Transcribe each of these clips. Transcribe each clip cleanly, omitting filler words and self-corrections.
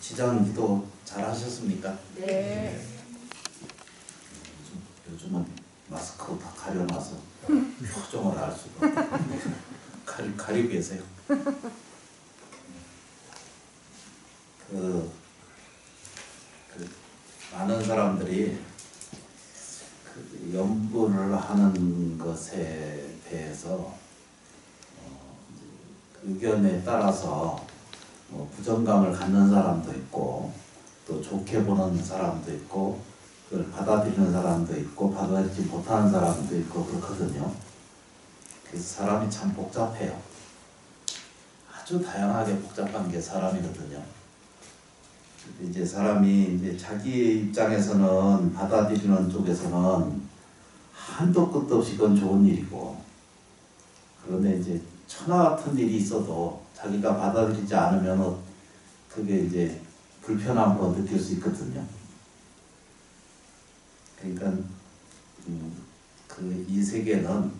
시장 기도 잘 하셨습니까? 네. 요즘은 마스크 다 가려놔서 표정을 알 수가 없어요. 가리고 계세요. 많은 사람들이 연구를 하는 것에 대해서 의견에 따라서 부정감을 갖는 사람도 있고 또 좋게 보는 사람도 있고 그걸 받아들이는 사람도 있고 받아들이지 못하는 사람도 있고 그렇거든요. 그래서 사람이 참 복잡해요. 아주 다양하게 복잡한 게 사람이거든요. 이제 사람이 이제 자기 입장에서는 받아들이는 쪽에서는 한도 끝도 없이 그건 좋은 일이고, 그런데 이제 천하 같은 일이 있어도 자기가 받아들이지 않으면 그게 이제 불편함으로 느낄 수 있거든요. 그러니까 이 세계는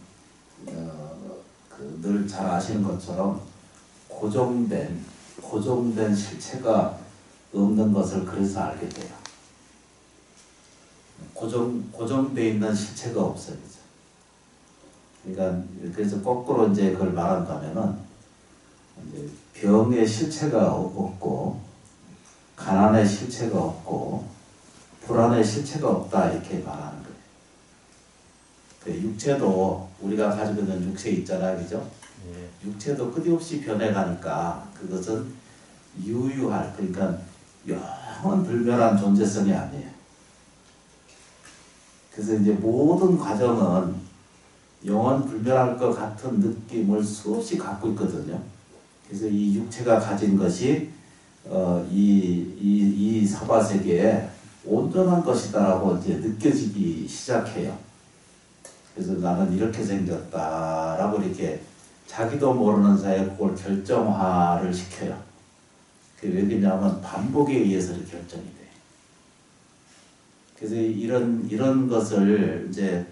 늘 잘 아시는 것처럼 고정된 실체가 없는 것을 그래서 알게 돼요. 고정되어 있는 실체가 없어요. 그러니까 그래서 거꾸로 이제 그걸 말한다면은 이제 병의 실체가 없고 가난의 실체가 없고 불안의 실체가 없다 이렇게 말하는 거예요. 그 육체도 우리가 가지고 있는 육체 있잖아요, 그죠? 네. 육체도 끊임없이 변해가니까 그것은 유유할, 그러니까 영원 불멸한 존재성이 아니에요. 그래서 이제 모든 과정은 영원 불멸할 것 같은 느낌을 수없이 갖고 있거든요. 그래서 이 육체가 가진 것이 이 사바세계에 온전한 것이다라고 이제 느껴지기 시작해요. 그래서 나는 이렇게 생겼다라고 이렇게 자기도 모르는 사이에 그걸 결정화를 시켜요. 왜 그러냐면 반복에 의해서 결정이 돼요. 그래서 이런 것을 이제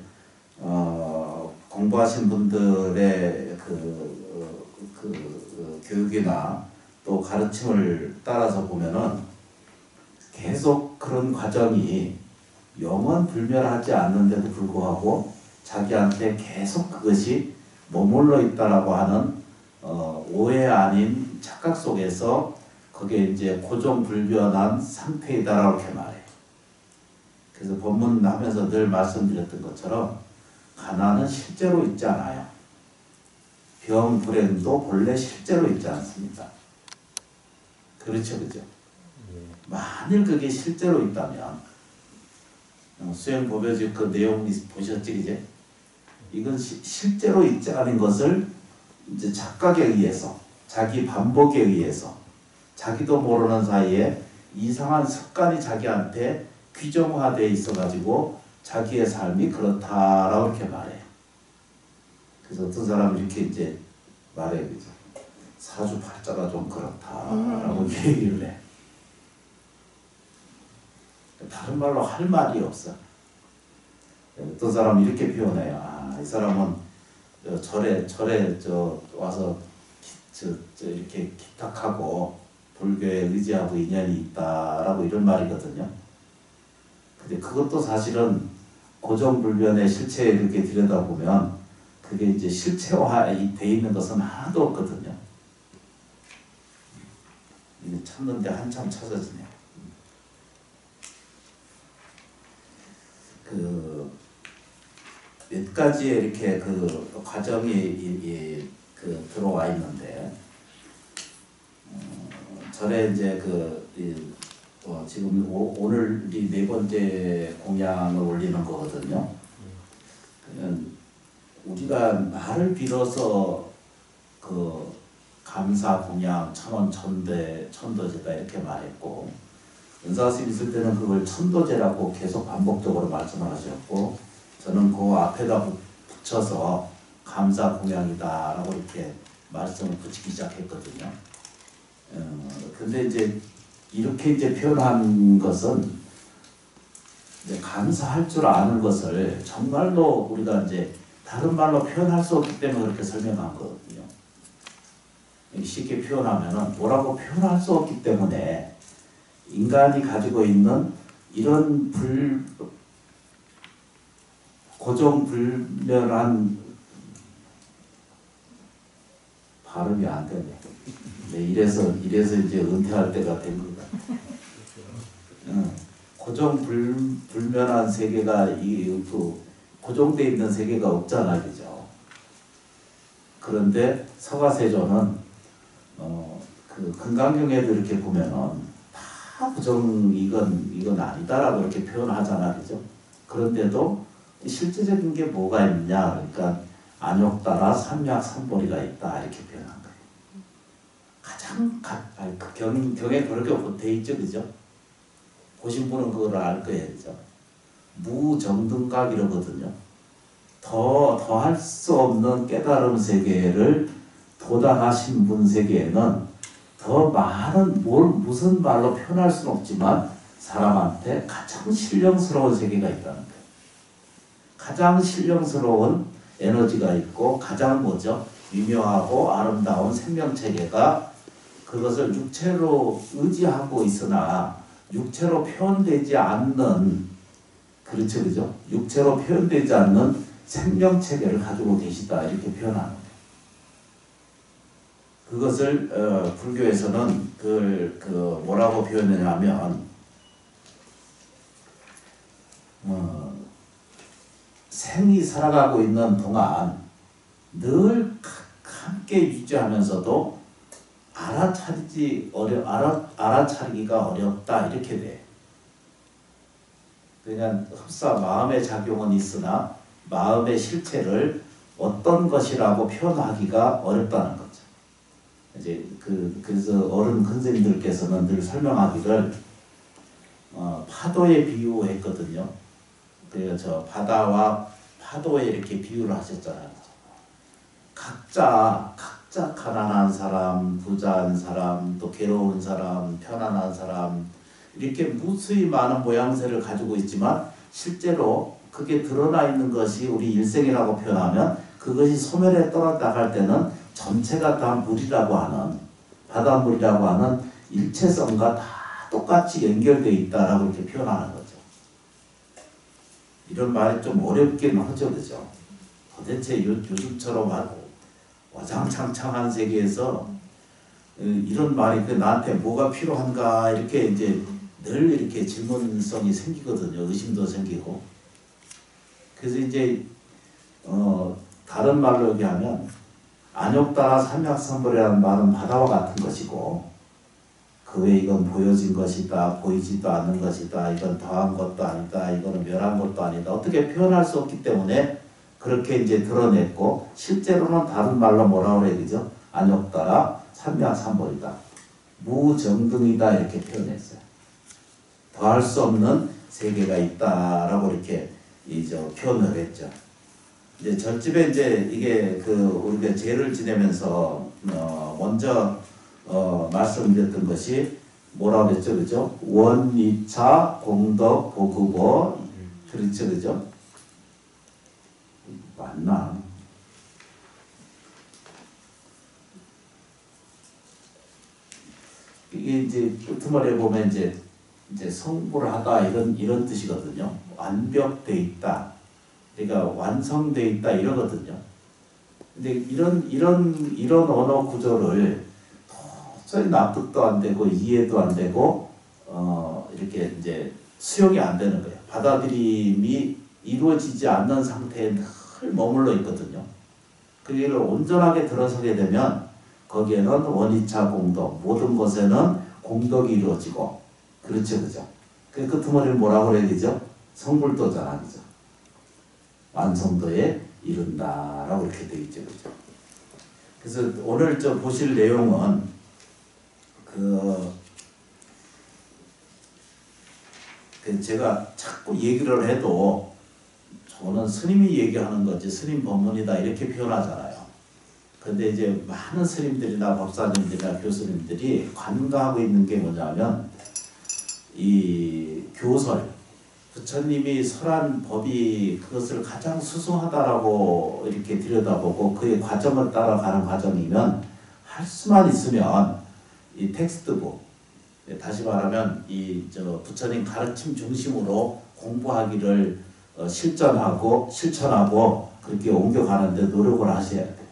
공부하신 분들의 교육이나 또 가르침을 따라서 보면은 계속 그런 과정이 영원 불멸하지 않는데도 불구하고 자기한테 계속 그것이 머물러 있다라고 하는 오해 아닌 착각 속에서 그게 이제 고정불변한 상태이다라고 이렇게 말해요. 그래서 본문 하면서 늘 말씀드렸던 것처럼 가난은 실제로 있지 않아요. 병, 불행도 본래 실제로 있지 않습니다. 그렇죠, 그죠? 만일 그게 실제로 있다면 수행법요집 그 내용 보셨지, 이제? 이건 실제로 있지 않은 것을 이제 착각에 의해서, 자기 반복에 의해서, 자기도 모르는 사이에 이상한 습관이 자기한테 규정화되어 있어가지고 자기의 삶이 그렇다라고 이렇게 말해요. 그래서 어떤 사람은 이렇게 이제 말해요, 그죠? 사주팔자가 좀 그렇다라고 얘기를 해. 다른 말로 할 말이 없어. 어떤 사람은 이렇게 표현해요. 이 사람은 절에 와서 이렇게 기탁하고 불교에 의지하고 인연이 있다라고 이런 말이거든요. 근데 그것도 사실은 고정불변의 실체에 이렇게 들여다보면 그게 이제 실체화되어 있는 것은 하나도 없거든요. 이게 찾는데 한참 찾아지네요. 몇 가지의 이렇게 과정이 들어와 있는데, 절에 이제 지금 오늘이 4번째 공양을 올리는 거거든요. 우리가 말을 빌어서 감사 공양 천원 천도제다 이렇게 말했고, 은사스님 있을 때는 그걸 천도제라고 계속 반복적으로 말씀을 하셨고, 저는 그 앞에다 붙여서 감사 공양이다라고 이렇게 말씀을 붙이기 시작했거든요. 근데 이제 이렇게 이제 표현한 것은 이제 감사할 줄 아는 것을 정말로 우리가 이제 다른 말로 표현할 수 없기 때문에 그렇게 설명한 거거든요. 쉽게 표현하면은 뭐라고 표현할 수 없기 때문에 인간이 가지고 있는 이런 고정불면한 발음이 안 되네. 네, 이래서 이제 은퇴할 때가 된 것 같아. 고정불면한 세계가 고정되어 있는 세계가 없잖아, 그죠? 그런데 서가세조는 그 금강경에도 이렇게 보면은 다 이건 아니다라고 이렇게 표현하잖아, 그죠? 그런데도 실제적인 게 뭐가 있냐, 그러니까 안욕따라 삼약삼보리가 있다 이렇게 표현한 거예요. 그 경에 그렇게 돼 있죠, 그죠? 보신 분은 그걸 알 거예요, 그죠? 무정등각이라거든요. 더 할 수 없는 깨달음 세계를 도달하신 분 세계에는 더 많은 무슨 말로 표현할 수는 없지만 사람한테 가장 신령스러운 세계가 있다는 거예요. 가장 신령스러운 에너지가 있고 가장 미묘하고 아름다운 생명체계가 그것을 육체로 의지하고 있으나 육체로 표현되지 않는, 그렇죠, 그죠? 육체로 표현되지 않는 생명체계를 가지고 계시다 이렇게 표현하는 거예요. 그것을 불교에서는 뭐라고 표현하냐면 생이 살아가고 있는 동안 늘 함께 유지하면서도 알아차리기가 어렵다 이렇게 돼. 그냥 흡사 마음의 작용은 있으나 마음의 실체를 어떤 것이라고 표현하기가 어렵다는 거죠. 이제 그래서 어른 선생님들께서는 늘 설명하기를 파도에 비유했거든요. 그래서 바다와 파도에 이렇게 비유를 하셨잖아요. 각자 가난한 사람, 부자한 사람, 또 괴로운 사람, 편안한 사람 이렇게 무수히 많은 모양새를 가지고 있지만 실제로 그게 드러나 있는 것이 우리 일생이라고 표현하면 그것이 소멸에 떨어나갈 때는 전체가 다 물이라고 하는, 바닷물이라고 하는 일체성과 다 똑같이 연결되어 있다라고 이렇게 표현하는 거죠. 이런 말이 좀 어렵긴 하죠, 그죠? 도대체 요즘처럼 하고 와장창창한 세계에서 이런 말이 나한테 뭐가 필요한가 이렇게 이제 늘 이렇게 질문성이 생기거든요. 의심도 생기고. 그래서 이제 다른 말로 얘기하면 안욕따라 삼약삼보리라는 말은 바다와 같은 것이고 그 외에 이건 보여진 것이다, 보이지도 않는 것이다, 이건 더한 것도 아니다, 이거는 멸한 것도 아니다. 어떻게 표현할 수 없기 때문에 그렇게 이제 드러냈고 실제로는 다른 말로 뭐라고 그래야 되죠? 안욕따라 삼약삼보리다, 무정등이다 이렇게 표현했어요. 더할 수 없는 세계가 있다라고 이렇게 표현을 했죠. 이제 절집에 이제 이게 우리가 제를 지내면서 먼저 말씀드렸던 것이 뭐라고 그랬죠, 그죠? 원이차 공덕 보급어, 그렇죠, 그죠? 맞나? 이게 이제 끝머리에 보면 이제 성불하다 이런 뜻이거든요. 완벽돼 있다. 그러니까 완성돼 있다 이러거든요. 근데 이런 언어 구조를 도저히 납득도 안 되고 이해도 안 되고 이렇게 이제 수용이 안 되는 거예요. 받아들임이 이루어지지 않는 상태에 늘 머물러 있거든요. 그걸 온전하게 들어서게 되면 거기에는 원이차 공덕, 모든 것에는 공덕이 이루어지고, 그렇죠, 그죠? 그 끝머리를 뭐라고 그래야 되죠? 성불도잖아, 그죠? 완성도에 이른다라고 이렇게 되어 있죠, 그죠? 그래서 오늘 보실 내용은 제가 자꾸 얘기를 해도 저는 스님이 얘기하는 거지 스님 법문이다 이렇게 표현하잖아요. 근데 이제 많은 스님들이나 법사님들이나 교수님들이 관가하고 있는 게 뭐냐면 이 교설, 부처님이 설한 법이 그것을 가장 수승하다라고 이렇게 들여다보고 그의 과정을 따라가는 과정이면 할 수만 있으면 이 텍스트북, 다시 말하면 이 부처님 가르침 중심으로 공부하기를 실천하고 그렇게 옮겨가는데 노력을 하셔야 돼요.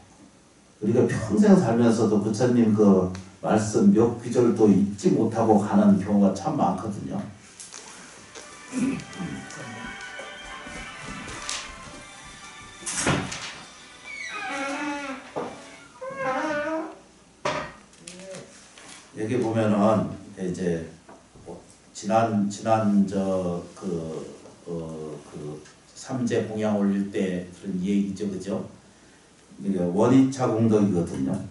우리가 평생 살면서도 부처님 그 말씀 몇 귀절도 잊지 못하고 가는 경우가 참 많거든요. 여기 보면은 이제 지난 삼재 공양 올릴 때 그런 얘기죠, 그죠? 원이차 공덕이거든요.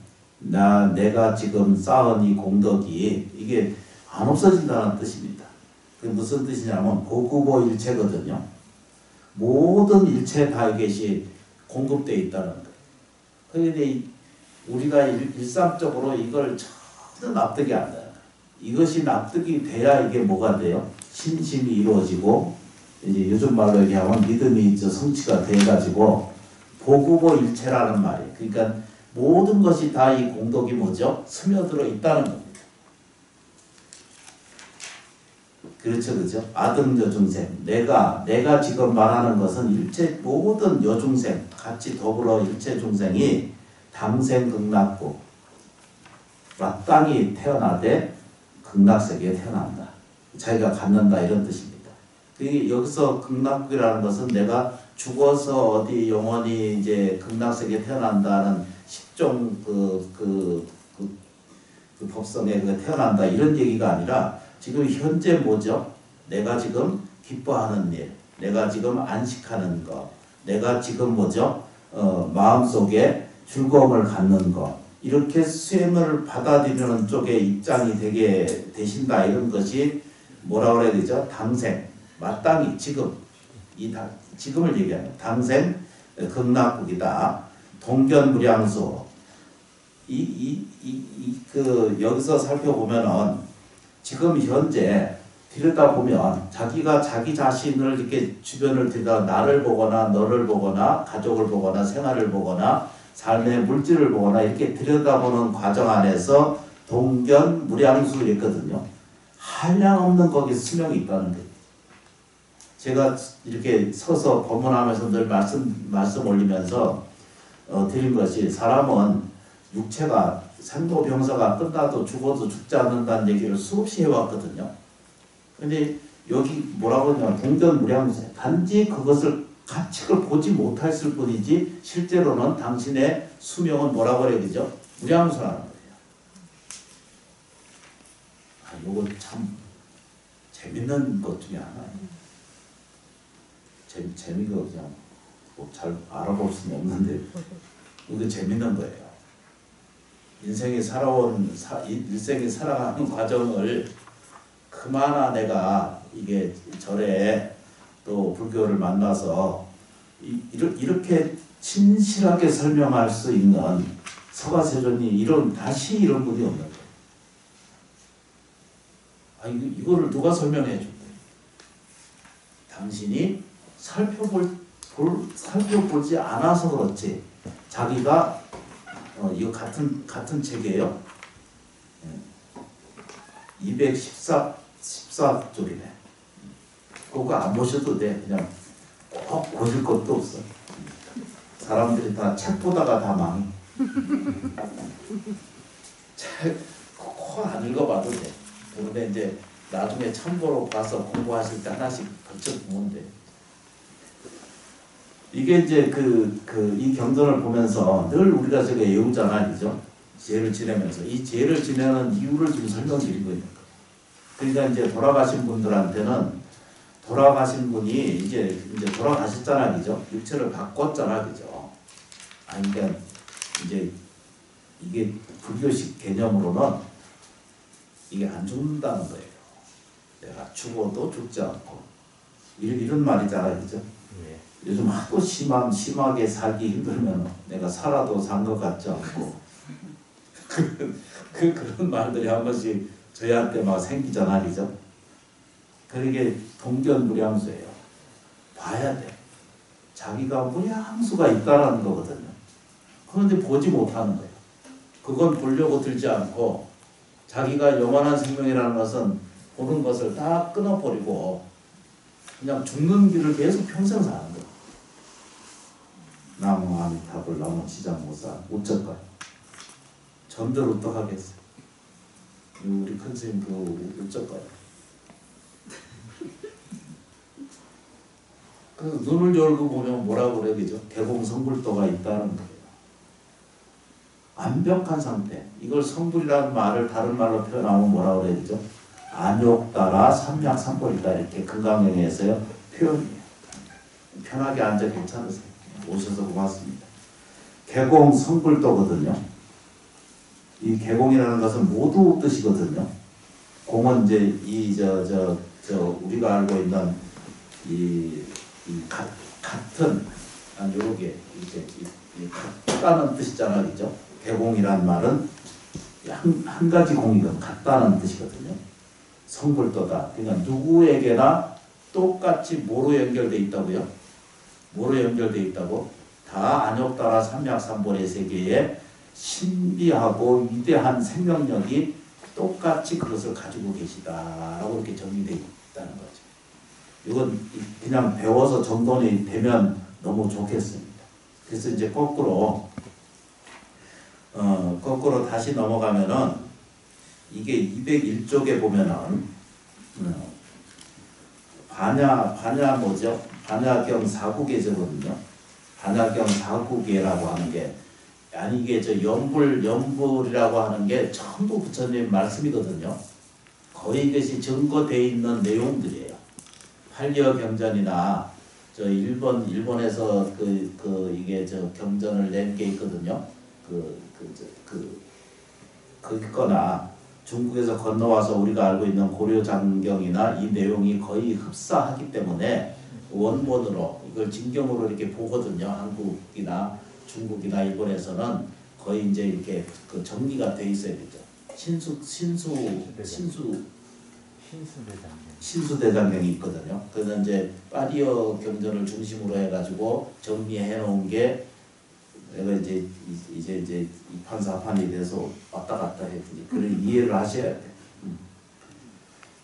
내가 지금 쌓은 이 공덕이 이게 안 없어진다는 뜻입니다. 그게 무슨 뜻이냐면 보구보 일체거든요. 모든 일체 다 이것이 공급되어 있다는 거예요. 그런데 우리가 일상적으로 이걸 전혀 납득이 안 돼요. 이것이 납득이 돼야 이게 뭐가 돼요? 신심이 이루어지고 이제 요즘 말로 얘기하면 믿음이 성취가 돼가지고 보구보 일체라는 말이에요. 그러니까 모든 것이 다 이 공덕이 뭐죠? 스며들어 있다는 겁니다. 그렇죠, 그죠? 아등 여중생, 내가 지금 말하는 것은 일체 모든 여중생 같이 더불어 일체 중생이 당생 극락국 마땅히 태어나되 극락세계에 태어난다. 자기가 갖는다 이런 뜻입니다. 여기서 극락국이라는 것은 내가 죽어서 어디 영원히 이제 극락세계에 태어난다는 십종 그 법성에 태어난다 이런 얘기가 아니라 지금 현재 뭐죠? 내가 지금 기뻐하는 일, 내가 지금 안식하는 것, 내가 지금 뭐죠? 마음속에 즐거움을 갖는 것, 이렇게 수행을 받아들이는 쪽에 입장이 되게 되신다 이런 것이 뭐라 그래야 되죠? 당생, 마땅히 지금 지금을 얘기하는 당생 극락국이다. 동견무량수 여기서 살펴보면은 지금 현재 들여다보면 자기가 자기 자신을 이렇게 주변을 들여다 나를 보거나 너를 보거나 가족을 보거나 생활을 보거나 삶의 물질을 보거나 이렇게 들여다보는 과정 안에서 동견무량수 있거든요. 한량없는 거기 수명이 있다는 거예요. 제가 이렇게 서서 법문하면서 늘 말씀 올리면서 드린 것이 사람은 육체가 생로병사가 끝나도 죽어도 죽지 않는다는 얘기를 수없이 해왔거든요. 근데 여기 뭐라고 하냐면 동견무량수 단지 그것을 가책을 보지 못했을 뿐이지 실제로는 당신의 수명은 뭐라고 그래야 되죠? 무량수라는 거예요. 요거 참 재밌는 것 중에 하나예요. 재미가 그냥 뭐 잘 알아볼 수는 없는데 이게 재밌는 거예요. 인생이 살아가는 과정을 그마나 내가 이게 절에 또 불교를 만나서 이렇게 진실하게 설명할 수 있는 서가세존이 다시 이런 분이 없는 거예요. 이거를 누가 설명해 준 거예요? 당신이 살펴보지 않아서 그렇지. 자기가 이거 같은 책이에요. 214쪽이네. 그거 안 보셔도 돼. 그냥 꼭 보실 것도 없어. 사람들이 다 책 보다가 다 망해. 책 꼭 안 읽어봐도 돼. 그런데 이제 나중에 참고로 봐서 공부하실 때 하나씩 번쩍 보면 돼. 이게 이제 이 경전을 보면서 늘 우리가 저게 외우잖아, 그죠? 제를 지내면서 이 제를 지내는 이유를 좀 설명드리고 있는 거예요. 그러니까 이제 돌아가신 분들한테는 돌아가신 분이 이제 돌아가셨잖아, 그죠? 육체를 바꿨잖아, 그죠? 그러니까 이제 이게 불교식 개념으로는 이게 안 죽는다는 거예요. 내가 죽어도 죽지 않고 이런 말이잖아, 그죠? 네. 요즘 하도 심하게 살기 힘들면 내가 살아도 산 것 같지 않고 그런 말들이 한 번씩 저희한테 막 생기잖아, 그죠? 그러게 동견무량수예요. 봐야 돼. 자기가 무량수가 있다라는 거거든요. 그런데 보지 못하는 거예요. 그건 보려고 들지 않고 자기가 영원한 생명이라는 것은 보는 것을 다 끊어버리고 그냥 죽는 길을 계속 평생 사는 거야. 나무 아미타불 나무 지장모사 어쩔까요? 전들 어떡하겠어? 우리 큰 스님 그 어쩔까요? 그래서 눈을 열고 보면 뭐라고 그래야 되죠? 개공성불도가 있다는 거예요. 완벽한 상태. 이걸 성불이라는 말을 다른 말로 표현하면 뭐라고 그래야 되죠? 안욕따라 삼약삼벌이다 이렇게 금강경에서요 표현이에요. 편하게 앉아 괜찮으세요. 오셔서 고맙습니다. 개공성불도거든요. 이 개공이라는 것은 모두 뜻이거든요. 공은 이제 우리가 알고 있는 같은 요렇게 이제 같다는 뜻이잖아요, 그죠? 개공이란 말은 한 가지 공이건 같다는 뜻이거든요. 성불도다. 그러니까 누구에게나 똑같이 뭐로 연결돼 있다고요? 뭐로 연결돼 있다고? 다 안욕따라 삼약삼벌의 세계에 신비하고 위대한 생명력이 똑같이 그것을 가지고 계시다라고 이렇게 정리되어 있다는 거죠. 이건 그냥 배워서 정돈이 되면 너무 좋겠습니다. 그래서 이제 거꾸로 다시 넘어가면은 이게 201쪽에 보면은 반야 뭐죠? 반야경 사구계제거든요. 반야경 사구계라고 하는 게 아니 이게 저 연불이라고 하는 게 전부 부처님 말씀이거든요. 거의 이것이 증거되어 있는 내용들이에요. 팔려경전이나 저 일본에서 이게 저 경전을 낸 게 있거든요. 그거나 중국에서 건너와서 우리가 알고 있는 고려장경이나 이 내용이 거의 흡사하기 때문에 원본으로 이걸 진경으로 이렇게 보거든요. 한국이나 중국이나 일본에서는 거의 이제 이렇게 그 정리가 돼 있어야 되죠. 신수대장경이 있거든요. 그래서 이제 파리어 경전을 중심으로 해가지고 정리해 놓은 게 내가 이제 이판사판이 돼서 왔다 갔다 했더니 그걸 이해를 하셔야 돼.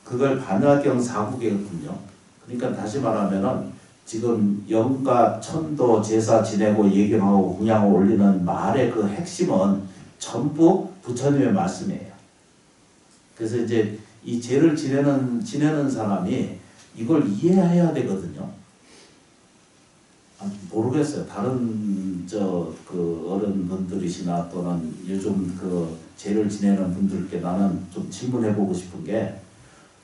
그걸 반야경 사국이거든요. 그러니까 다시 말하면은 지금 영가 천도 제사 지내고 예경하고 공양을 올리는 말의 그 핵심은 전부 부처님의 말씀이에요. 그래서 이제 이 제를 지내는 사람이 이걸 이해해야 되거든요. 모르겠어요. 다른 그 어른분들이시나 또는 요즘 그 제를 지내는 분들께 나는 좀 질문해보고 싶은 게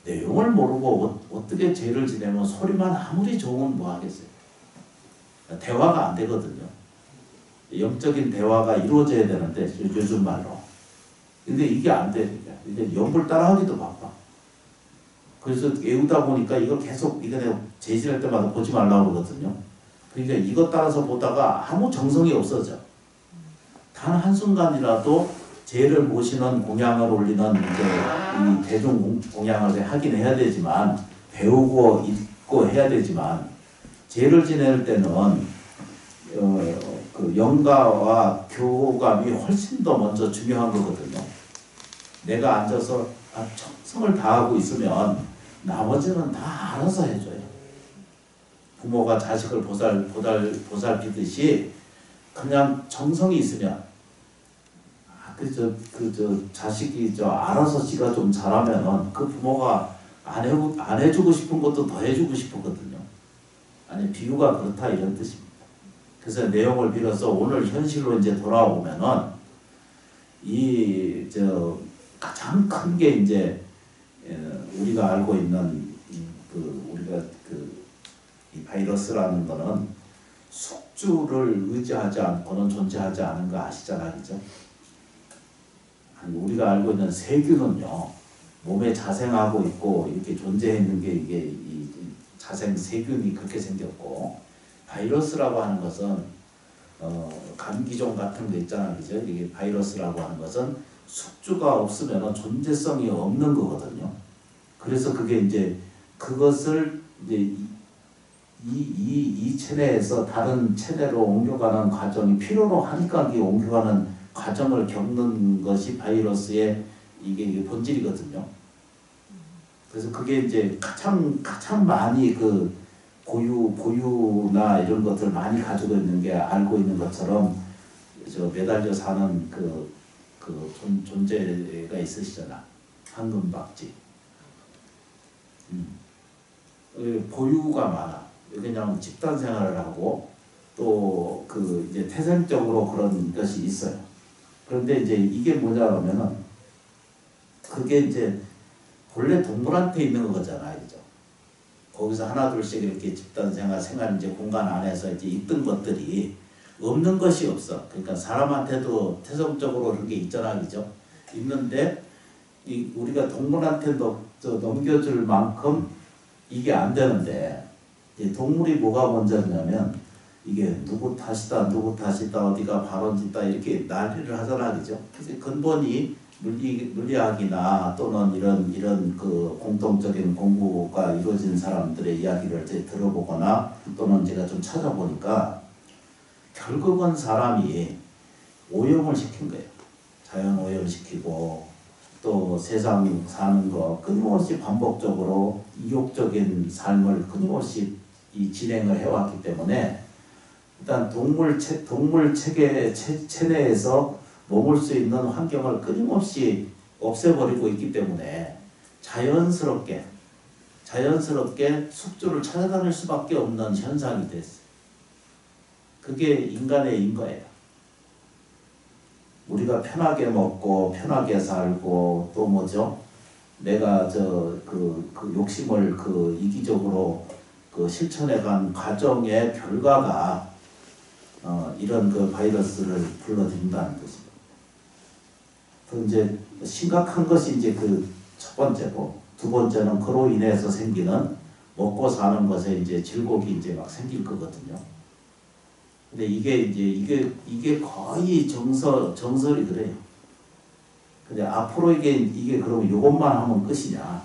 내용을 모르고 어떻게 제를 지내면 소리만 아무리 좋으면 뭐 하겠어요. 대화가 안 되거든요. 영적인 대화가 이루어져야 되는데 요즘 말로. 근데 이게 안 되니까 이제 연불 따라하기도 바빠. 그래서 외우다 보니까 이걸 계속 이거 내가 제시할 때마다 보지 말라고 그러거든요. 그러니까 이것 따라서 보다가 아무 정성이 없어져. 단 한순간이라도 제를 모시는 공양을 올리는 이 대중 공양을 하긴 해야 되지만 배우고 읽고 해야 되지만 제를 지낼 때는 그 영가와 교감이 훨씬 더 먼저 중요한 거거든요. 내가 앉아서 정성을 다하고 있으면 나머지는 다 알아서 해줘요. 부모가 자식을 보살피듯이 그냥 정성이 있으면 자식이 알아서 지가 좀 잘하면은 그 부모가 안 해주고 싶은 것도 더 해주고 싶거든요. 아니 비유가 그렇다 이런 뜻입니다. 그래서 내용을 빌어서 오늘 현실로 이제 돌아오면은 가장 큰 게 이제 우리가 알고 있는 이 바이러스라는 거는 숙주를 의지하지 않고는 존재하지 않은 거 아시잖아요, 그죠? 우리가 알고 있는 세균은요, 몸에 자생하고 있고 이렇게 존재했는 게 이게 이 자생 세균이 그렇게 생겼고, 바이러스라고 하는 것은 감기종 같은 거 있잖아요, 그죠? 이게 바이러스라고 하는 것은 숙주가 없으면 존재성이 없는 거거든요. 그래서 그게 이제 그것을 이제 이 체내에서 다른 체내로 옮겨가는 과정이 필요로 하니까 옮겨가는 과정을 겪는 것이 바이러스의 이게 본질이거든요. 그래서 그게 이제 가장 많이 그 고유나 이런 것들 많이 가지고 있는 게 알고 있는 것처럼 저 매달려 사는 그 존재가 있으시잖아. 황금박쥐. 보유가 많아. 그냥 집단 생활을 하고 또 그 이제 태생적으로 그런 것이 있어요. 그런데 이제 이게 뭐냐면은 그게 이제 본래 동물한테 있는 거잖아요, 그죠? 거기서 하나 둘씩 이렇게 집단 생활 이제 공간 안에서 이제 있던 것들이 없는 것이 없어. 그러니까 사람한테도 태생적으로 그런 게 있잖아, 그죠? 있는데 우리가 동물한테 넘겨줄 만큼 이게 안 되는데 동물이 뭐가 먼저냐면 이게 누구 탓이다 어디가 발원짓다 이렇게 난리를 하잖아, 그죠? 그래서 근본이 물리학이나 또는 이런 그 공통적인 공부가 이루어진 사람들의 이야기를 들어보거나 또는 제가 좀 찾아보니까 결국은 사람이 오염을 시킨 거예요. 자연 오염시키고 또 세상 사는 거 끊임없이 반복적으로 이욕적인 삶을 끊임없이 진행을 해왔기 때문에 일단 동물 체내에서 머물 수 있는 환경을 끊임없이 없애버리고 있기 때문에 자연스럽게 숙주를 찾아다닐 수밖에 없는 현상이 됐어요. 그게 인간의 인거예요. 우리가 편하게 먹고 편하게 살고 또 뭐죠? 내가 그 욕심을 이기적으로 실천해간 과정의 결과가 이런 그 바이러스를 불러들인다는 것입니다. 그 이제 심각한 것이 이제 그 첫 번째고 두 번째는 그로 인해서 생기는 먹고 사는 것에 이제 질곡이 이제 막 생길 거거든요. 근데 이게 거의 정설이 그래요. 근데 앞으로 이게 그럼 이것만 하면 끝이냐?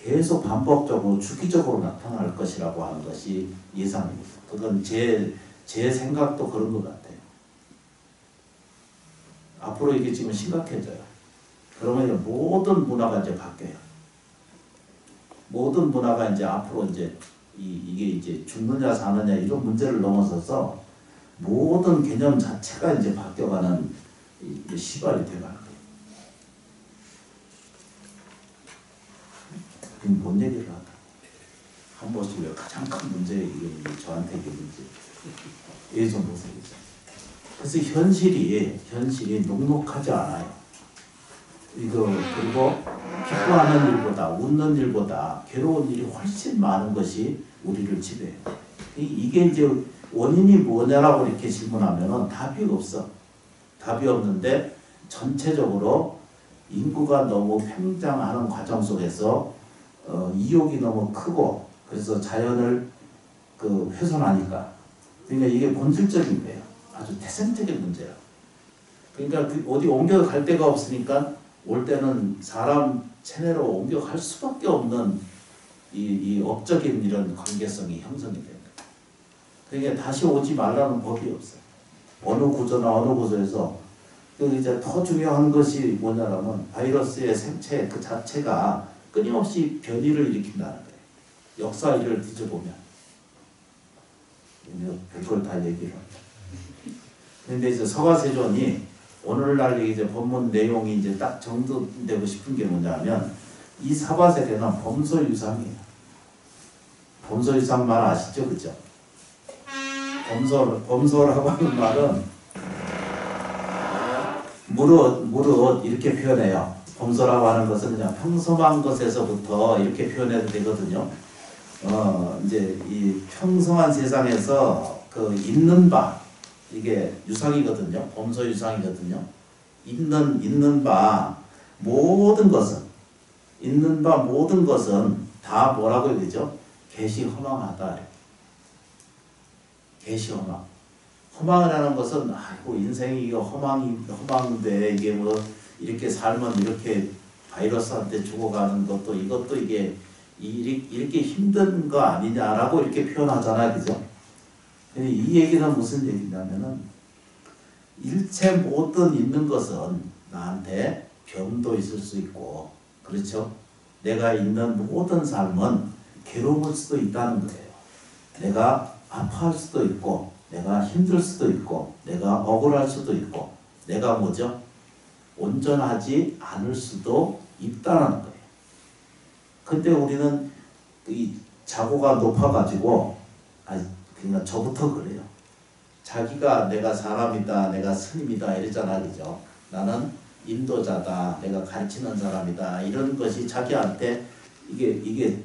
계속 반복적으로 주기적으로 나타날 것이라고 하는 것이 예상입니다. 그건 제 생각도 그런 것 같아요. 앞으로 이게 지금 심각해져요. 그러면 모든 문화가 이제 바뀌어요. 모든 문화가 이제 앞으로 이제 이게 이제 죽느냐 사느냐 이런 문제를 넘어서서 모든 개념 자체가 이제 바뀌어가는 시발이 돼가는 거예요. 그럼 뭔 얘기를 하다? 한 번씩 왜 가장 큰 문제 이게 저한테 이게 문제. 예전 모습이죠. 그래서 현실이 녹록하지 않아요. 그리고 기뻐하는 일보다 웃는 일보다 괴로운 일이 훨씬 많은 것이 우리를 지배해요. 이게 이제 원인이 뭐냐라고 이렇게 질문하면은 답이 없어. 답이 없는데 전체적으로 인구가 너무 팽창하는 과정 속에서 이욕이 너무 크고 그래서 자연을 훼손하니까 그러니까 이게 본질적인 거예요. 아주 태생적인 문제야. 그러니까 어디 옮겨갈 데가 없으니까 올 때는 사람 체내로 옮겨갈 수밖에 없는 이 업적인 이런 관계성이 형성이 됩니다. 그러니까 다시 오지 말라는 법이 없어요. 어느 구조나 어느 구조에서 이제 더 중요한 것이 뭐냐면 바이러스의 생체 그 자체가 끊임없이 변이를 일으킨다는 거예요. 역사를 뒤져보면 별걸 다 얘기를 합니다. 그런데 이제 서가세존이 오늘날 이제 본문 내용이 이제 딱 정돈되고 싶은 게 뭐냐면 이 사바세계는 범소유상이에요. 범소유상 말 아시죠, 그죠? 범소라고 하는 말은 무릇 이렇게 표현해요. 범소라고 하는 것은 그냥 평범한 것에서부터 이렇게 표현해도 되거든요. 이제 이 평성한 세상에서 있는 바 이게 유상이거든요. 범소 유상이거든요. 있는 바 모든 것은 다 뭐라고 해야 되죠? 개시 허망하다. 개시 허망. 허망이라는 것은 아이고 인생이 이거 허망인데 이게 뭐 이렇게 살면 이렇게 바이러스한테 죽어가는 것도 이것도 이게 이렇게 힘든 거 아니냐라고 이렇게 표현하잖아요, 그죠? 이 얘기는 무슨 얘기냐면은 일체 모든 있는 것은 나한테 병도 있을 수 있고, 그렇죠? 내가 있는 모든 삶은 괴로울 수도 있다는 거예요. 내가 아파할 수도 있고, 내가 힘들 수도 있고, 내가 억울할 수도 있고, 내가 뭐죠? 온전하지 않을 수도 있다는 거예요. 근데 우리는 이 자고가 높아가지고, 그러니까 저부터 그래요. 자기가 내가 사람이다, 내가 스님이다 이러잖아, 그죠? 나는 인도자다, 내가 가르치는 사람이다, 이런 것이 자기한테 이게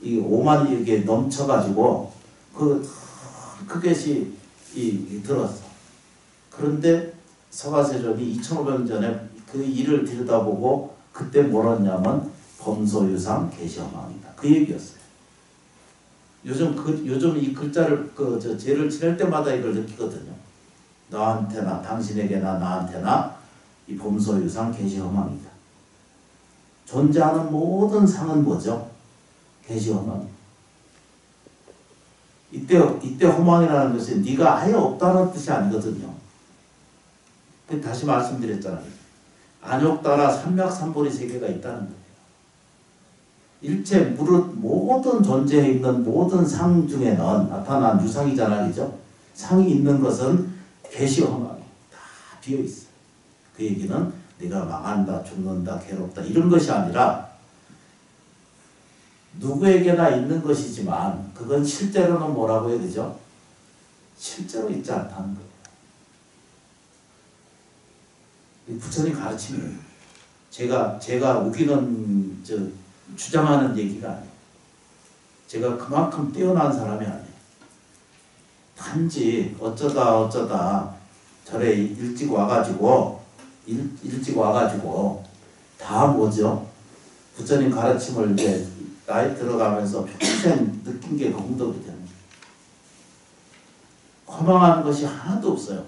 오만이 이렇게 넘쳐가지고 그것이 들었어. 그런데 서가세존이 2500년 전에 그 일을 들여다보고 그때 뭐랬냐면 범소유상 계시허망이다, 그 얘기였어요. 요즘 이 글자를 죄를 지낼 때마다 이걸 느끼거든요. 너한테나 당신에게나 나한테나 이 범소유상 계시허망이다. 존재하는 모든 상은 뭐죠? 계시허망. 이때 허망이라는 것이 네가 아예 없다는 뜻이 아니거든요. 다시 말씀드렸잖아요. 안욕따라 삼맥삼보리 세계가 있다는 거예요. 일체 무릇 모든 존재에 있는 모든 상 중에는 나타난 유상이잖아, 그죠? 상이 있는 것은 계시허망이 다 비어있어. 그 얘기는 네가 망한다, 죽는다, 괴롭다 이런 것이 아니라 누구에게나 있는 것이지만 그건 실제로는 뭐라고 해야 되죠? 실제로 있지 않다는 거예요. 부처님 가르침이에요. 제가 우기는 주장하는 얘기가 아니에요. 제가 그만큼 뛰어난 사람이 아니에요. 단지 어쩌다 절에 일찍 와가지고 다 뭐죠? 부처님 가르침을 이제 나이 들어가면서 평생 느낀 게 공덕이 되는 거예요. 허망한 것이 하나도 없어요.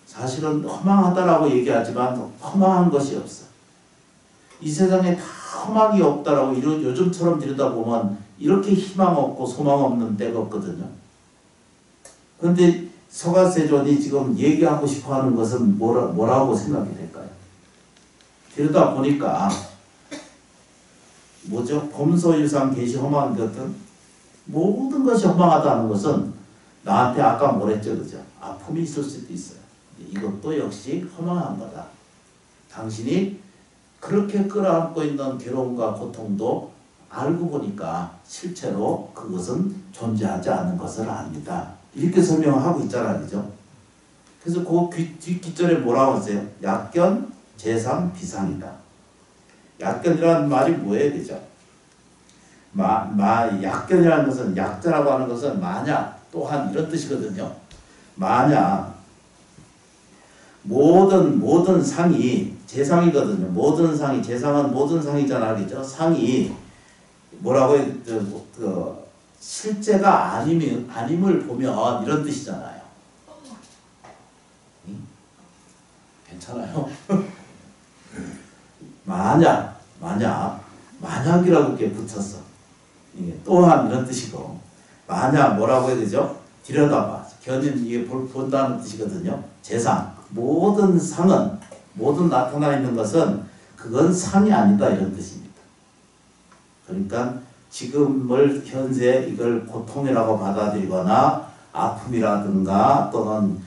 사실은 허망하다라고 얘기하지만 허망한 것이 없어. 이 세상에 다 허망이 없다라고 요즘처럼 들여다보면 이렇게 희망 없고 소망 없는 때가 없거든요. 그런데 서가세존이 지금 얘기하고 싶어하는 것은 뭐라고 생각이 될까요? 들여다보니까 뭐죠? 범소유상 계시 허망한 것은 모든 것이 허망하다는 것은 나한테 아까 뭐랬죠, 그죠? 아픔이 있을 수도 있어요. 이것도 역시 허망한 거다. 당신이 그렇게 끌어안고 있는 괴로움과 고통도 알고 보니까 실제로 그것은 존재하지 않는 것을 압니다. 이렇게 설명하고 있잖아요, 그죠? 그래서 그 뒷기절에 뭐라고 하세요? 약견, 재상, 비상이다. 약견이라는 말이 뭐예요, 그죠? 약견이라는 것은, 약자라고 하는 것은 만약, 또한 이런 뜻이거든요. 만약 모든 상이 재상이거든요. 모든 상이, 재상은 모든 상이잖아, 그죠? 상이 뭐라고 해요? 실제가 아님을 보면 이런 뜻이잖아요. 괜찮아요? 만약이라고 이렇게 붙였어. 이게 또한 이런 뜻이고, 만약 뭐라고 해야 되죠? 들여다봐. 견인 이게 본다는 뜻이거든요. 재상. 모든 상은, 모든 나타나 있는 것은 그건 상이 아니다 이런 뜻입니다. 그러니까 지금을 현재 이걸 고통이라고 받아들이거나 아픔이라든가 또는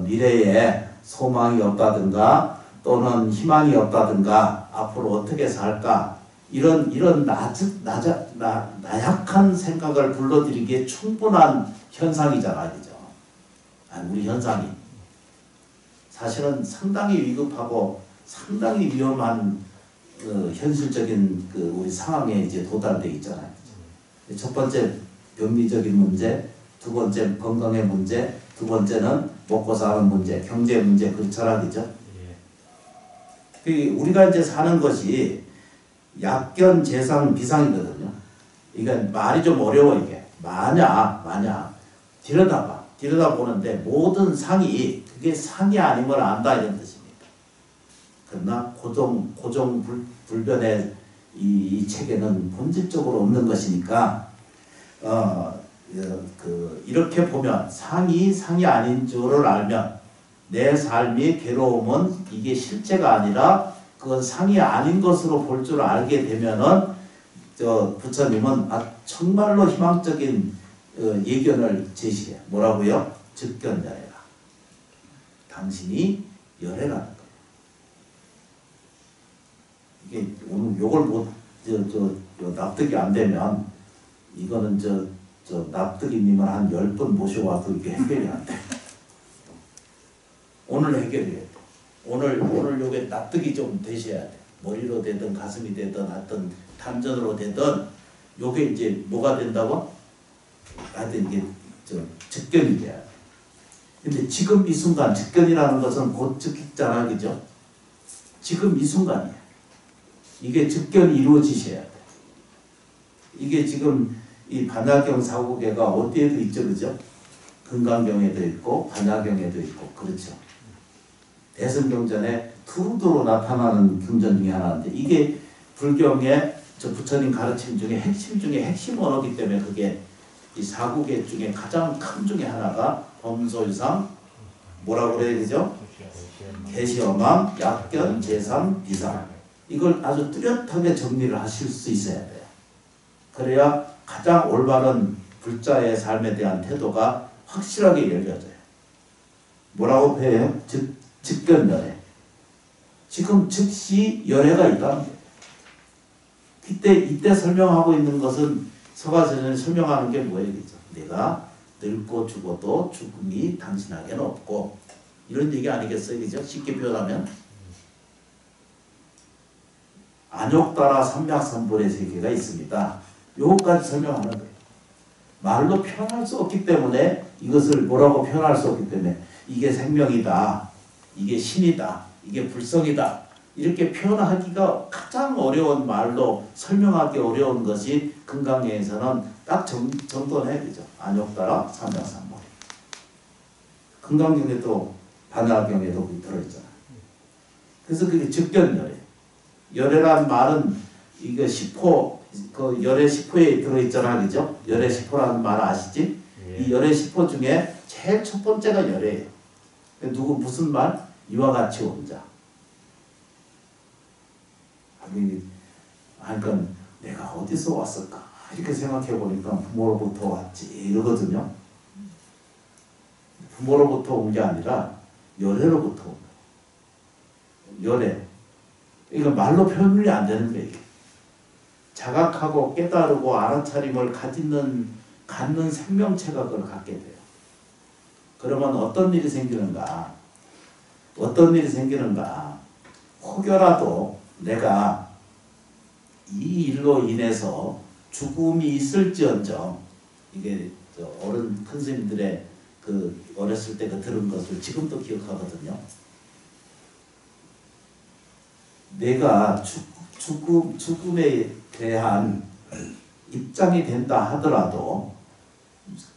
미래에 소망이 없다든가 또는 희망이 없다든가 앞으로 어떻게 살까 이런 나약한 생각을 불러들이기에 충분한 현상이잖아요, 그죠? 우리 현상이 사실은 상당히 위급하고 상당히 위험한 현실적인 우리 상황에 이제 도달돼 있잖아요. 첫 번째 병리적인 문제, 두 번째 건강의 문제, 두 번째는 먹고 사는 문제, 경제 문제 그렇잖아, 그죠? 우리가 이제 사는 것이 약견, 재상, 비상이거든요. 이게 말이 좀 어려워 이게. 만약 들여다보는데 모든 상이 그게 상이 아님을 안다 이런 뜻입니다. 그러나 고정불변의 이 체계는 본질적으로 없는 것이니까 이렇게 보면 상이 아닌 줄을 알면 내 삶의 괴로움은 이게 실제가 아니라 그건 상이 아닌 것으로 볼 줄 알게 되면은 부처님은 정말로 희망적인 예견을 제시해. 뭐라고요? 즉견열애라. 당신이 열애라는 거예요. 이게 오늘 요걸 못 납득이 안 되면 이거는 납득이님을 한 10번 모셔와도 이게 해결이 안 돼. 오늘 해결해야 돼. 오늘 요게 납득이 좀 되셔야 돼. 머리로 되든 가슴이 되든 하여튼 탐전으로 되든 요게 이제 뭐가 된다고? 하여튼 이게 즉견이 돼야 돼. 근데 지금 이 순간 즉견이라는 것은 곧 즉익잖아, 그죠? 지금 이 순간이야. 이게 즉견이 이루어지셔야 돼. 이게 지금 이 반야경 사고계가 어디에도 있죠, 그죠? 금강경에도 있고 반야경에도 있고 그렇죠. 대승경전에 두루두루 나타나는 경전 중에 하나인데 이게 불경의 부처님 가르침 중에 핵심 중에 핵심 언어이기 때문에 그게 이 사구계 중에 가장 큰 중에 하나가 범소유상 뭐라고 그래야 되죠? 계시어망, 약견, 재상, 비상. 이걸 아주 뚜렷하게 정리를 하실 수 있어야 돼요. 그래야 가장 올바른 불자의 삶에 대한 태도가 확실하게 열려져요. 뭐라고 표현해요? 즉견열애. 지금 즉시 열애가 있다는 거예요. 이때 설명하고 있는 것은 서가선을 설명하는 게 뭐예요? 내가 늙고 죽어도 죽음이 당신에게는 없고 이런 얘기 아니겠어요? 그죠? 쉽게 표현하면 안욕따라 삼약삼불의 세계가 있습니다. 요것까지 설명하는 거예요. 말로 표현할 수 없기 때문에 이것을 뭐라고 표현할 수 없기 때문에 이게 생명이다. 이게 신이다. 이게 불성이다. 이렇게 표현하기가 가장 어려운 말로 설명하기 어려운 것이 금강경에서는 딱 정돈해 그죠. 안욕따라 삼약삼불. 금강경에도 반야경에도 들어있잖아. 그래서 그게 즉견열애. 열애란 말은 이거 시포 그 열애 시포에 들어있잖아, 그죠? 열애 시포라는 말 아시지? 예. 이 열애 시포 중에 제일 첫 번째가 열애예요. 누구 무슨 말? 이와 같이 온자. 그러니까 내가 어디서 왔을까? 이렇게 생각해 보니까 부모로부터 왔지 이러거든요. 부모로부터 온 게 아니라 열애로부터 온 거예요. 열애. 이거 말로 표현이 안 되는 거예요. 자각하고 깨달고 알아차림을 갖는 생명체가 그걸 갖게 돼요. 그러면 어떤 일이 생기는가? 어떤 일이 생기는가? 혹여라도 내가 이 일로 인해서 죽음이 있을지언정 이게 어른 큰 스님들의 그 어렸을 때 그 들은 것을 지금도 기억하거든요. 내가 죽음에 대한 입장이 된다 하더라도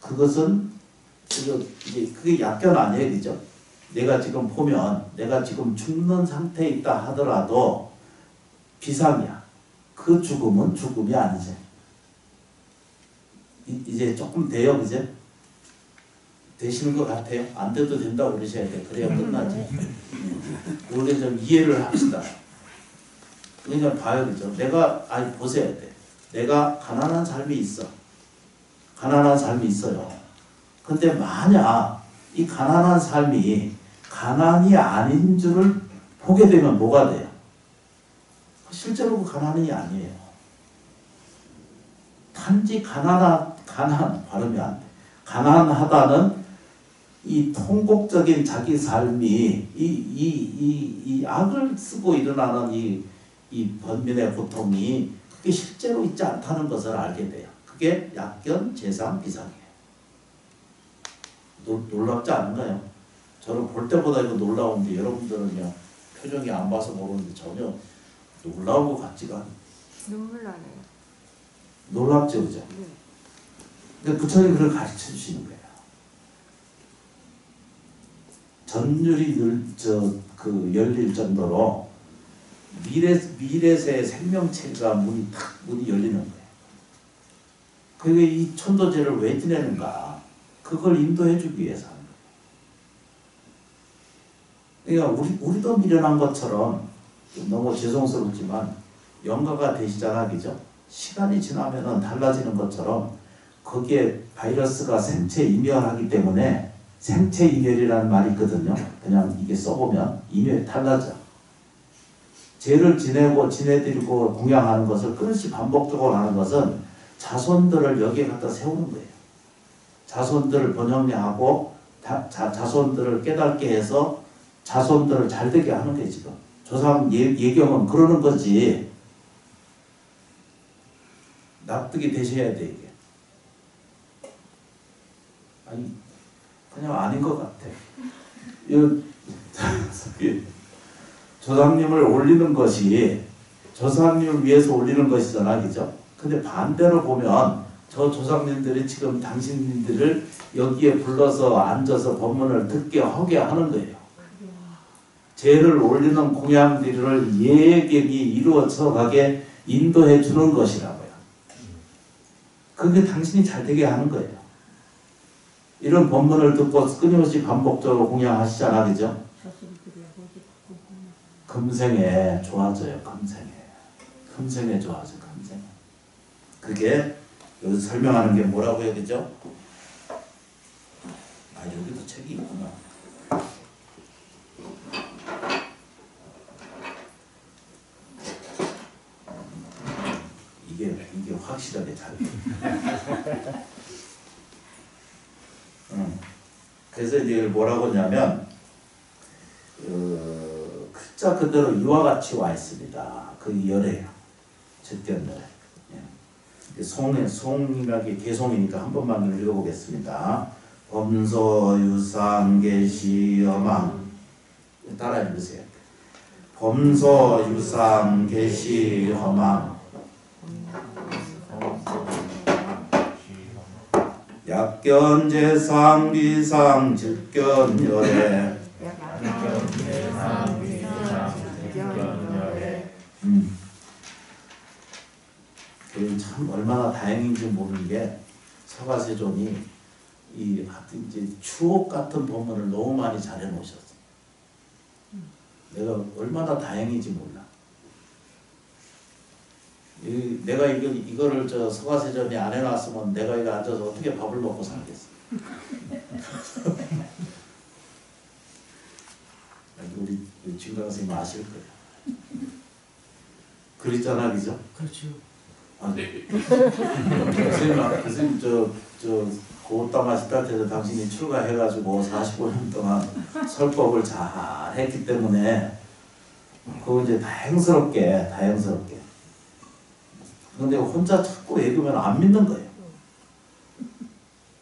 그것은 그게 약견 아니에요, 그죠? 내가 지금 보면 내가 지금 죽는 상태에 있다 하더라도 비상이야. 그 죽음은 죽음이 아니지. 이제 조금 돼요, 그죠? 되시는 것 같아요. 안 돼도 된다고 그러셔야 돼. 그래야 끝나지. 우리 좀 이해를 합시다. 그러니까 봐요, 그죠? 보셔야 돼. 내가 가난한 삶이 있어. 가난한 삶이 있어요. 근데 만약 이 가난한 삶이 가난이 아닌 줄을 보게 되면 뭐가 돼요? 실제로 그 가난이 아니에요. 단지 가난 발음이 안 돼. 가난하다는 이 통곡적인 자기 삶이 이 악을 쓰고 일어나는 이 번민의 고통이 그게 실제로 있지 않다는 것을 알게 돼요. 그게 약견, 재상, 비상이에요. 놀랍지 않은가요? 저는 볼 때보다 이거 놀라운데 여러분들은요 표정이 안 봐서 모르는데 전혀 놀라운 것 같지가 않아요. 눈물 나네요. 놀랍죠, 그죠? 네. 근데 부처님이 그걸 가르쳐 주시는 거예요. 전율이 열릴 정도로 미래세의 생명체가 문이 열리는 거예요. 그게 이 천도제를 왜 지내는가? 그걸 인도해 주기 위해서 하는 거예요. 그러니까 우리도 미련한 것처럼 너무 죄송스럽지만 영가가 되시잖아, 그죠? 시간이 지나면은 달라지는 것처럼 거기에 바이러스가 생체 이멸하기 때문에 생체 이멸이라는 말이 있거든요. 그냥 이게 써보면 이멸이 달라져. 죄를 지내고 지내드리고 공양하는 것을 끊임없이 반복적으로 하는 것은 자손들을 여기에 갖다 세우는 거예요. 자손들을 번영하고 자손들을 깨닫게 해서 자손들을 잘되게 하는 게 지금 조상 예경은 그러는 거지. 납득이 되셔야 돼 이게. 아니 그냥 아닌 것 같아. 조상님을 올리는 것이 조상님을 위해서 올리는 것이잖아, 그죠? 근데 반대로 보면 저 조상님들이 지금 당신들을 여기에 불러서 앉아서 법문을 듣게 하게 하는 거예요. 죄를 올리는 공양들을 예경이 이루어져 가게 인도해 주는 것이라고요. 그게 당신이 잘 되게 하는 거예요. 이런 법문을 듣고 끊임없이 반복적으로 공양하시잖아, 그죠? 금생에 좋아져요, 금생에 좋아져, 금생에. 그게 여기서 설명하는 게 뭐라고요, 그죠? 아, 여기도 책이 있구나. 이게 확실하게 잘. 그래서 이제 뭐라고 하냐면 글자 그대로 이와 같이 와 있습니다. 그 열애요. 즉견 열애. 송림학의 개송이니까 한 번만 읽어보겠습니다. 범서유상계시여망. 따라 읽으세요. 범서유상계시여망. 약견제상 비상 즉견열애. 참 얼마나 다행인지 모르는 게 서가세존이 이 이제 추억 같은 법문을 너무 많이 잘해 놓으셨어. 내가 얼마나 다행인지 몰라. 내가 이거를 저 서가세존이 안 해놨으면 내가 이거 앉아서 어떻게 밥을 먹고 살겠어. 우리 진강 선생님 아실 거예요. 그랬잖아, 그죠? 그렇죠. 아, 네. 교수님 고따 마시다해서 당신이 출가해가지고 45년 동안 설법을 잘 했기 때문에 그거 이제 다행스럽게. 근데 혼자 자꾸 얘기하면 안 믿는 거예요.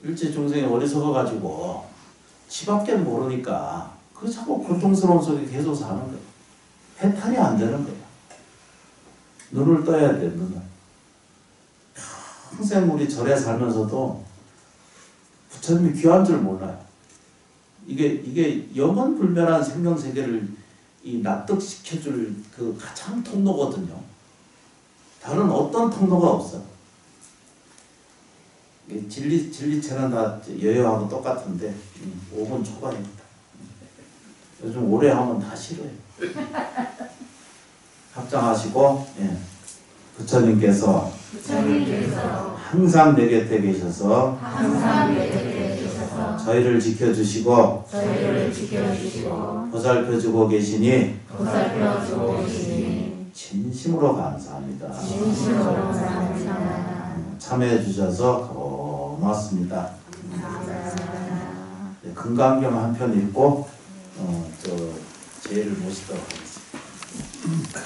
일제 중생이 어리석어가지고 치밖에 모르니까 그 자꾸 고통스러운 속에 계속 사는 거예요. 해탈이 안 되는 거예요. 눈을 떠야 돼, 눈을. 평생 우리 절에 살면서도 부처님이 귀한 줄 몰라요. 이게 영원불멸한 생명세계를 납득시켜줄 그 가장 통로거든요. 다른 어떤 통로가 없어. 진리체는 다 여여하고 똑같은데 5분 초반입니다. 요즘 오래 하면 다 싫어요. 합장하시고 부처님께서 항상 내 곁에 계셔서 저희를 지켜주시고 보살펴주고 계시니 진심으로 감사합니다. 참여해 주셔서 고맙습니다. 금강경 한 편 읽고 제를 모시도록 하겠습니다.